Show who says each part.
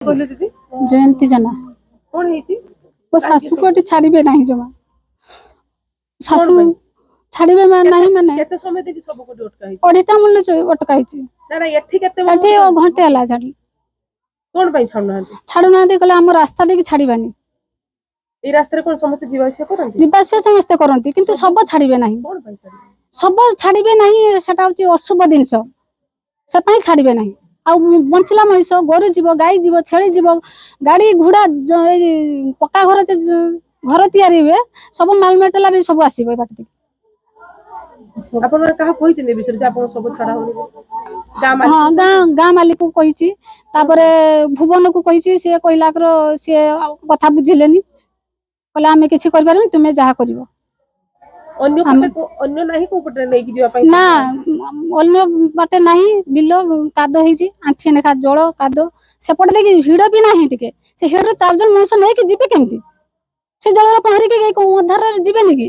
Speaker 1: କହିଲେ ଦିଦି
Speaker 2: जयंती जना
Speaker 1: କଣ ହେଇଛି
Speaker 2: वो शाशु को छाड़े ना जमा
Speaker 1: କଣ
Speaker 2: शाशु
Speaker 1: ପାଇଁ
Speaker 2: छाड़े नहीं माने
Speaker 1: କେତେ ସମୟ ଦେଖି ସବୁ କୋଠି ଅଟକା ହେଇଛି
Speaker 2: अढ़ीटा मूल्य अटकाई
Speaker 1: ନା ନା ଏଠି କେତେ
Speaker 2: एठी घंटे है छाड़ी
Speaker 1: କଣ ପାଇଁ ଛାଡୁନାହାନ୍ତି
Speaker 2: छाड़ू ना कहले आम रास्ता देखी छाड़बानी
Speaker 1: ଏଇ ରାସ୍ତାରେ କଣ ସମସ୍ତେ ଯିବା ଆସିବା କରନ୍ତି
Speaker 2: जीवास समस्ते करती किंतु सब छाड़े ना
Speaker 1: କଣ ପାଇଁ ଛାଡିବେ
Speaker 2: सब छाड़े ना सेटा हूँ अशुभ जिनस से छाड़े ना आ बंचला मनीष गोरु जीव गाई जीव छेली जीव गाड़ी घोड़ा पक्का घर घर तैयारी हुए सब माल मेटेला भी सब आसो बाट
Speaker 1: ଆପଣ କାହା କହିଛନ୍ତି ଏ ବିଷୟରେ ଯେ ଆପଣ ସବୁ ଛାଡା ହଉନି ଗାଁ
Speaker 2: हाँ
Speaker 1: ମାଲିକ
Speaker 2: गाँ मालिक को कही भुवन को कही सी कहला सी कथा बुझिलेनी कहले आम कि तुम्हें जहाँ कर
Speaker 1: ଅନ୍ୟ ପଟେ ଅନ୍ୟ ନାହିଁ କୋଉ ପଟେ ନେଇକି ଯିବା ପାଇଁ
Speaker 2: ना अन्य बाटे ना बिल काद आंठी नेखा जल काद सेपटे देखिए हिड़ भी ना टे से हिड़ 4 जन मनुष्य नहीं कि जीवे केमती से जल पहरिकी अधार जीवे कि